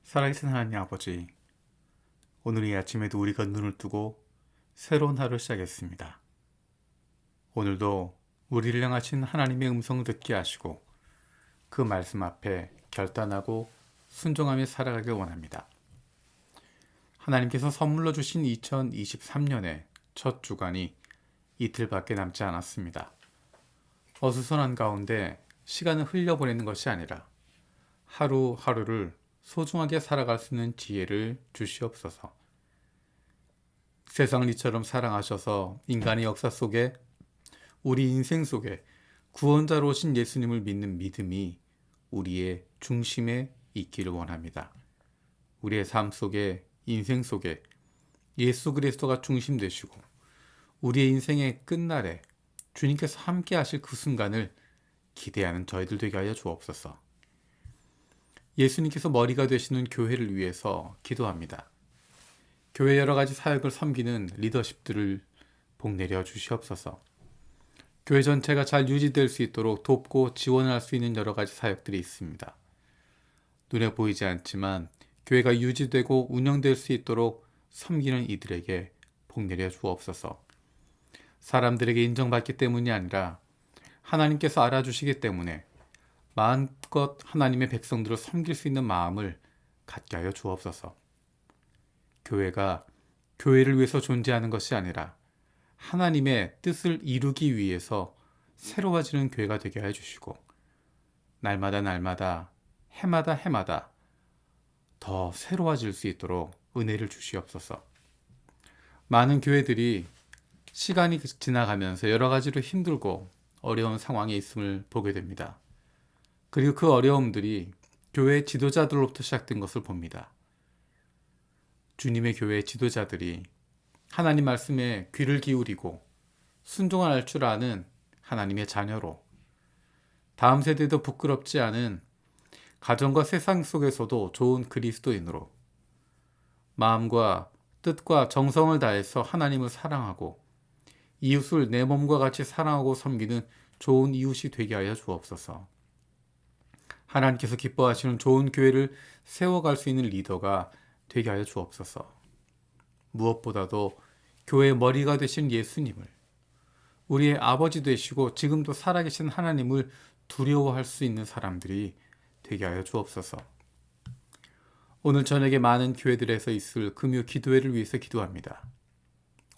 살아계신 하나님 아버지, 오늘 이 아침에도 우리가 눈을 뜨고 새로운 하루를 시작했습니다. 오늘도 우리를 향하신 하나님의 음성을 듣게 하시고 그 말씀 앞에 결단하고 순종하며 살아가길 원합니다. 하나님께서 선물로 주신 2023년의 첫 주간이 이틀밖에 남지 않았습니다. 어수선한 가운데 시간을 흘려보내는 것이 아니라 하루하루를 소중하게 살아갈 수 있는 지혜를 주시옵소서. 세상을 이처럼 사랑하셔서 인간의 역사 속에 우리 인생 속에 구원자로 오신 예수님을 믿는 믿음이 우리의 중심에 있기를 원합니다. 우리의 삶 속에 인생 속에 예수 그리스도가 중심 되시고 우리의 인생의 끝날에 주님께서 함께 하실 그 순간을 기대하는 저희들 되게 하여 주옵소서. 예수님께서 머리가 되시는 교회를 위해서 기도합니다. 교회 여러 가지 사역을 섬기는 리더십들을 복내려 주시옵소서. 교회 전체가 잘 유지될 수 있도록 돕고 지원할 수 있는 여러 가지 사역들이 있습니다. 눈에 보이지 않지만 교회가 유지되고 운영될 수 있도록 섬기는 이들에게 복내려 주옵소서. 사람들에게 인정받기 때문이 아니라 하나님께서 알아주시기 때문에 마음껏 하나님의 백성들을 섬길 수 있는 마음을 갖게 하여 주옵소서. 교회가 교회를 위해서 존재하는 것이 아니라 하나님의 뜻을 이루기 위해서 새로워지는 교회가 되게 해주시고 날마다 해마다 더 새로워질 수 있도록 은혜를 주시옵소서. 많은 교회들이 시간이 지나가면서 여러 가지로 힘들고 어려운 상황에 있음을 보게 됩니다. 그리고 그 어려움들이 교회 지도자들로부터 시작된 것을 봅니다. 주님의 교회 지도자들이 하나님 말씀에 귀를 기울이고 순종할 줄 아는 하나님의 자녀로 다음 세대도 부끄럽지 않은 가정과 세상 속에서도 좋은 그리스도인으로 마음과 뜻과 정성을 다해서 하나님을 사랑하고 이웃을 내 몸과 같이 사랑하고 섬기는 좋은 이웃이 되게 하여 주옵소서. 하나님께서 기뻐하시는 좋은 교회를 세워갈 수 있는 리더가 되게 하여 주옵소서. 무엇보다도 교회의 머리가 되신 예수님을, 우리의 아버지 되시고 지금도 살아계신 하나님을 두려워할 수 있는 사람들이 되게 하여 주옵소서. 오늘 저녁에 많은 교회들에서 있을 금요 기도회를 위해서 기도합니다.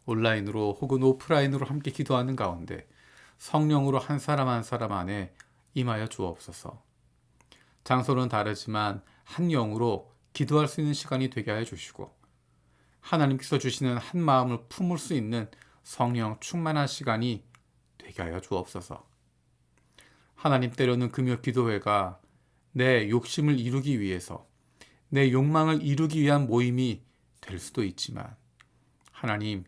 온라인으로 혹은 오프라인으로 함께 기도하는 가운데 성령으로 한 사람 한 사람 안에 임하여 주옵소서. 장소는 다르지만 한 영으로 기도할 수 있는 시간이 되게 하여 주시고 하나님께서 주시는 한 마음을 품을 수 있는 성령 충만한 시간이 되게 하여 주옵소서. 하나님, 때로는 금요 기도회가 내 욕심을 이루기 위해서 내 욕망을 이루기 위한 모임이 될 수도 있지만 하나님,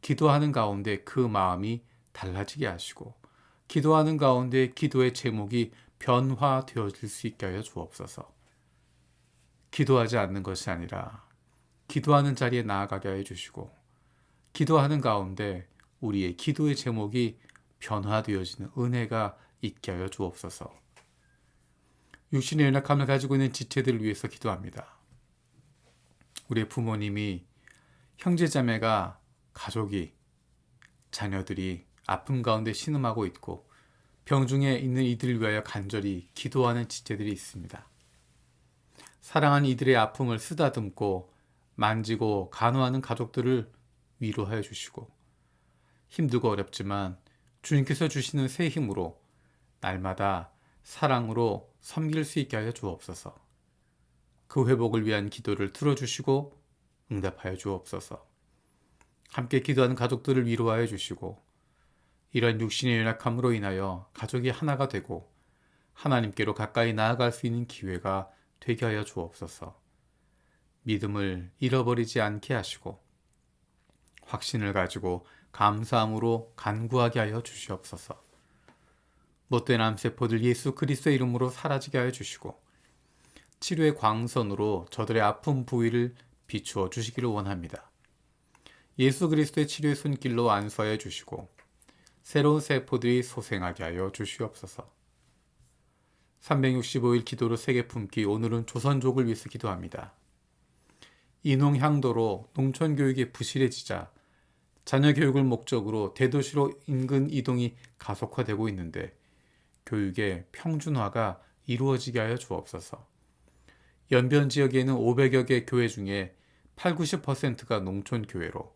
기도하는 가운데 그 마음이 달라지게 하시고 기도하는 가운데 기도의 제목이 변화되어질 수 있게 하여 주옵소서. 기도하지 않는 것이 아니라 기도하는 자리에 나아가게 하여 주시고 기도하는 가운데 우리의 기도의 제목이 변화되어지는 은혜가 있게 하여 주옵소서. 육신의 연약함을 가지고 있는 지체들을 위해서 기도합니다. 우리의 부모님이, 형제자매가, 가족이, 자녀들이 아픔 가운데 신음하고 있고 병중에 있는 이들을 위하여 간절히 기도하는 지체들이 있습니다. 사랑하는 이들의 아픔을 쓰다듬고 만지고 간호하는 가족들을 위로하여 주시고 힘들고 어렵지만 주님께서 주시는 새 힘으로 날마다 사랑으로 섬길 수 있게 하여 주옵소서. 그 회복을 위한 기도를 들어주시고 응답하여 주옵소서. 함께 기도하는 가족들을 위로하여 주시고 이런 육신의 연약함으로 인하여 가족이 하나가 되고 하나님께로 가까이 나아갈 수 있는 기회가 되게 하여 주옵소서. 믿음을 잃어버리지 않게 하시고 확신을 가지고 감사함으로 간구하게 하여 주시옵소서. 못된 암세포들 예수 그리스도의 이름으로 사라지게 하여 주시고 치료의 광선으로 저들의 아픈 부위를 비추어 주시기를 원합니다. 예수 그리스도의 치료의 손길로 안수하여 주시고 새로운 세포들이 소생하게 하여 주시옵소서. 365일 기도로 세계 품기, 오늘은 조선족을 위해서 기도합니다. 인홍향도로 농촌교육이 부실해지자 자녀 교육을 목적으로 대도시로 인근 이동이 가속화되고 있는데 교육의 평준화가 이루어지게 하여 주옵소서. 연변 지역에는 500여 개 교회 중에 8, 90%가 농촌 교회로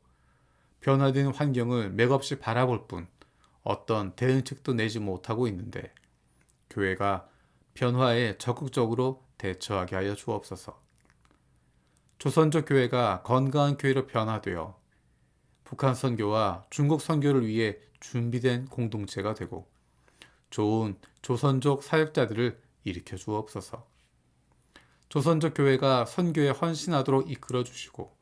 변화된 환경을 맥없이 바라볼 뿐 어떤 대응책도 내지 못하고 있는데 교회가 변화에 적극적으로 대처하게 하여 주옵소서. 조선족 교회가 건강한 교회로 변화되어 북한 선교와 중국 선교를 위해 준비된 공동체가 되고 좋은 조선족 사역자들을 일으켜 주옵소서. 조선족 교회가 선교에 헌신하도록 이끌어 주시고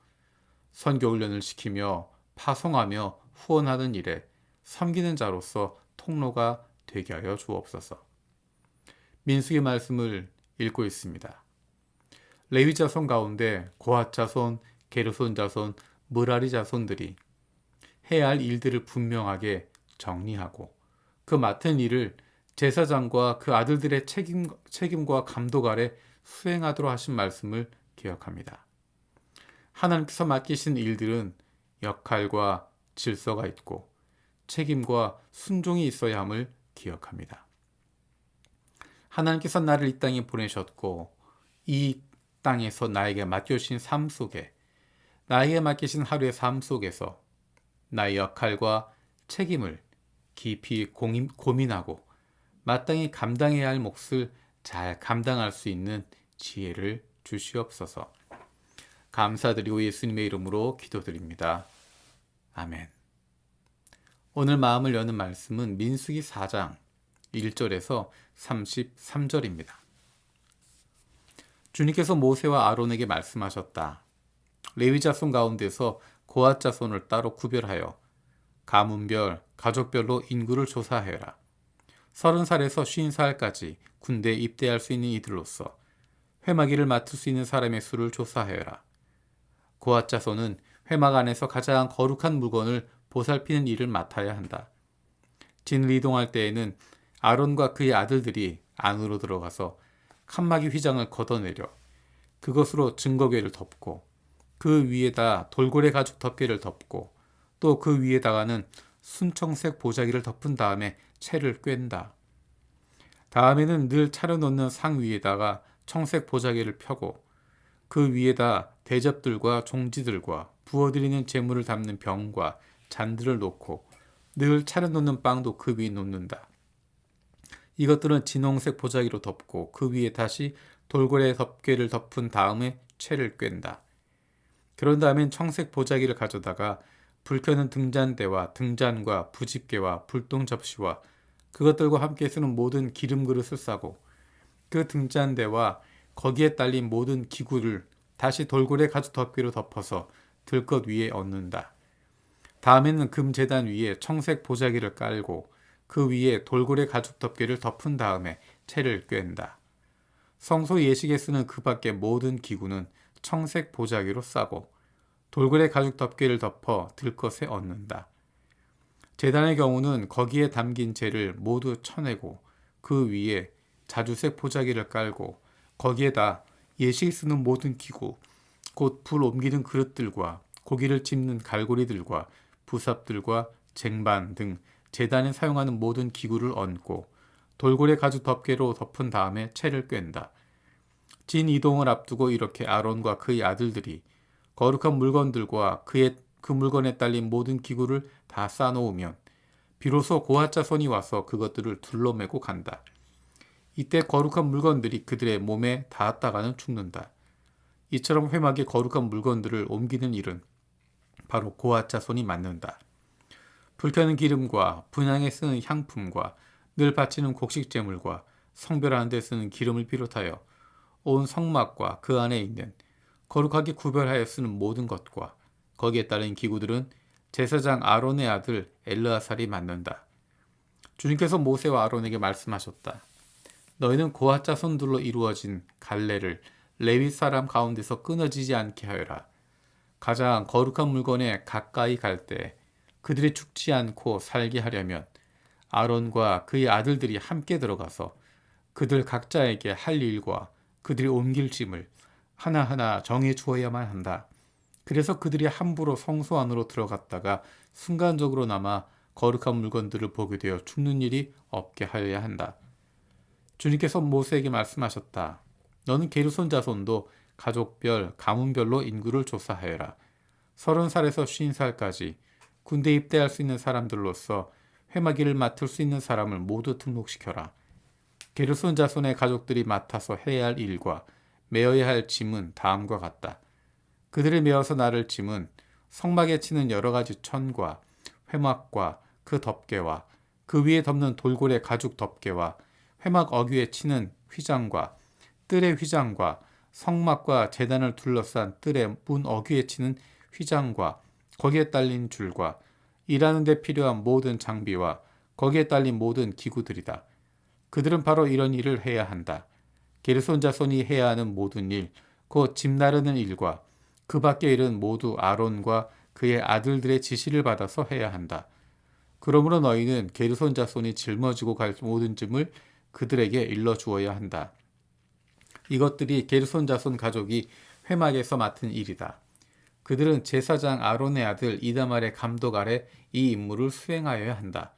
선교 훈련을 시키며 파송하며 후원하는 일에 섬기는 자로서 통로가 되게 하여 주옵소서. 민수기 말씀을 읽고 있습니다. 레위 자손 가운데 고핫 자손, 게르손 자손, 므라리 자손들이 해야 할 일들을 분명하게 정리하고 그 맡은 일을 제사장과 그 아들들의 책임과 감독 아래 수행하도록 하신 말씀을 기억합니다. 하나님께서 맡기신 일들은 역할과 질서가 있고 책임과 순종이 있어야 함을 기억합니다. 하나님께서 나를 이 땅에 보내셨고 이 땅에서 나에게 맡겨주신 삶 속에 나에게 맡기신 하루의 삶 속에서 나의 역할과 책임을 깊이 고민하고 마땅히 감당해야 할 몫을 잘 감당할 수 있는 지혜를 주시옵소서. 감사드리고 예수님의 이름으로 기도드립니다. 아멘. 오늘 마음을 여는 말씀은 민수기 4장 1절에서 33절입니다. 주님께서 모세와 아론에게 말씀하셨다. 레위 자손 가운데서 고핫 자손을 따로 구별하여 가문별, 가족별로 인구를 조사하여라. 30살에서 50살까지 군대에 입대할 수 있는 이들로서 회마기를 맡을 수 있는 사람의 수를 조사하여라. 고핫 자손은 회막 안에서 가장 거룩한 물건을 보살피는 일을 맡아야 한다. 진을 이동할 때에는 아론과 그의 아들들이 안으로 들어가서 칸막이 휘장을 걷어내려 그것으로 증거궤를 덮고 그 위에다 돌고래 가죽 덮개를 덮고 또 그 위에다가는 순청색 보자기를 덮은 다음에 채를 꿰는다. 다음에는 늘 차려놓는 상 위에다가 청색 보자기를 펴고 그 위에다 대접들과 종지들과 부어드리는 재물을 담는 병과 잔들을 놓고 늘 차려놓는 빵도 그 위에 놓는다. 이것들은 진홍색 보자기로 덮고 그 위에 다시 돌고래 덮개를 덮은 다음에 채를 꿰는다. 그런 다음엔 청색 보자기를 가져다가 불 켜는 등잔대와 등잔과 부집개와 불똥 접시와 그것들과 함께 쓰는 모든 기름 그릇을 싸고 그 등잔대와 거기에 딸린 모든 기구를 다시 돌고래 가죽 덮개로 덮어서 들것 위에 얹는다. 다음에는 금제단 위에 청색 보자기를 깔고 그 위에 돌고래 가죽 덮개를 덮은 다음에 채를 꿰는다. 성소 예식에 쓰는 그 밖의 모든 기구는 청색 보자기로 싸고 돌고래 가죽 덮개를 덮어 들것에 얹는다. 제단의 경우는 거기에 담긴 재를 모두 쳐내고 그 위에 자주색 보자기를 깔고 거기에다 예식에 쓰는 모든 기구, 곧 불 옮기는 그릇들과 고기를 찝는 갈고리들과 부삽들과 쟁반 등 제단에 사용하는 모든 기구를 얹고 돌고래 가죽 덮개로 덮은 다음에 채를 꿰는다. 진 이동을 앞두고 이렇게 아론과 그의 아들들이 거룩한 물건들과 그 물건에 딸린 모든 기구를 다 쌓아놓으면 비로소 고핫 자손이 와서 그것들을 둘러매고 간다. 이때 거룩한 물건들이 그들의 몸에 닿았다가는 죽는다. 이처럼 회막에 거룩한 물건들을 옮기는 일은 바로 고핫 자손이 맡는다. 불 켜는 기름과 분향에 쓰는 향품과 늘 바치는 곡식 제물과 성별하는 데 쓰는 기름을 비롯하여 온 성막과 그 안에 있는 거룩하게 구별하여 쓰는 모든 것과 거기에 따른 기구들은 제사장 아론의 아들 엘르아살이 맡는다. 주님께서 모세와 아론에게 말씀하셨다. 너희는 고핫 자손들로 이루어진 갈래를 레위 사람 가운데서 끊어지지 않게 하여라. 가장 거룩한 물건에 가까이 갈 때 그들이 죽지 않고 살게 하려면 아론과 그의 아들들이 함께 들어가서 그들 각자에게 할 일과 그들이 옮길 짐을 하나하나 정해 주어야만 한다. 그래서 그들이 함부로 성소 안으로 들어갔다가 순간적으로나마 거룩한 물건들을 보게 되어 죽는 일이 없게 하여야 한다. 주님께서 모세에게 말씀하셨다. 너는 게르손 자손도 가족별, 가문별로 인구를 조사하여라. 30살에서 50살까지 군대 입대할 수 있는 사람들로서 회마기를 맡을 수 있는 사람을 모두 등록시켜라. 게르손 자손의 가족들이 맡아서 해야 할 일과 메어야 할 짐은 다음과 같다. 그들을 메어서 나를 짐은 성막에 치는 여러 가지 천과 회막과 그 덮개와 그 위에 덮는 돌고래 가죽 덮개와 회막 어귀에 치는 휘장과 뜰의 휘장과 성막과 제단을 둘러싼 뜰의 문 어귀에 치는 휘장과 거기에 딸린 줄과 일하는 데 필요한 모든 장비와 거기에 딸린 모든 기구들이다. 그들은 바로 이런 일을 해야 한다. 게르손 자손이 해야 하는 모든 일, 곧 집 나르는 일과 그 밖의 일은 모두 아론과 그의 아들들의 지시를 받아서 해야 한다. 그러므로 너희는 게르손 자손이 짊어지고 갈 모든 짐을 그들에게 일러 주어야 한다. 이것들이 게르손 자손 가족이 회막에서 맡은 일이다. 그들은 제사장 아론의 아들 이다말의 감독 아래 이 임무를 수행하여야 한다.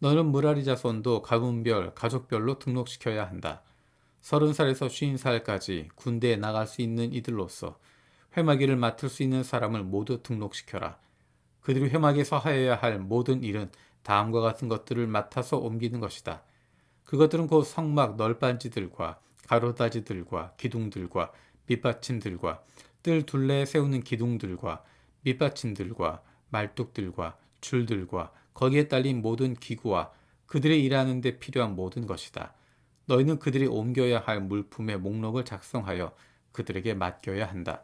너는 무라리 자손도 가문별, 가족별로 등록시켜야 한다. 30살에서 50살까지 군대에 나갈 수 있는 이들로서 회마기를 맡을 수 있는 사람을 모두 등록시켜라. 그들이 회막에서 하여야 할 모든 일은 다음과 같은 것들을 맡아서 옮기는 것이다. 그것들은 곧 성막 널빤지들과 가로다지들과 기둥들과 밑받침들과 뜰 둘레에 세우는 기둥들과 밑받침들과 말뚝들과 줄들과 거기에 딸린 모든 기구와 그들이 일하는 데 필요한 모든 것이다. 너희는 그들이 옮겨야 할 물품의 목록을 작성하여 그들에게 맡겨야 한다.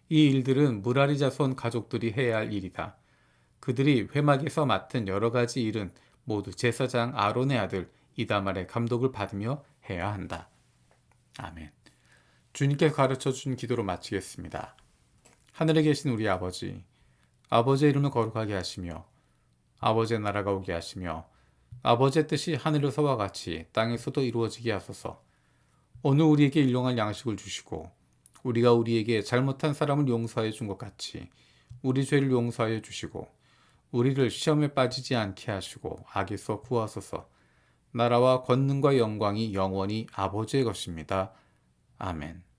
이 일들은 무라리 자손 가족들이 해야 할 일이다. 그들이 회막에서 맡은 여러 가지 일은 모두 제사장 아론의 아들 이다말의 감독을 받으며 해야 한다. 아멘. 주님께 가르쳐 준 기도로 마치겠습니다. 하늘에 계신 우리 아버지, 아버지의 이름을 거룩하게 하시며 아버지의 나라가 오게 하시며 아버지의 뜻이 하늘에서와 같이 땅에서도 이루어지게 하소서. 오늘 우리에게 일용할 양식을 주시고 우리가 우리에게 잘못한 사람을 용서해 준 것 같이 우리 죄를 용서하여 주시고 우리를 시험에 빠지지 않게 하시고 악에서 구하소서. 나라와 권능과 영광이 영원히 아버지의 것입니다. 아멘.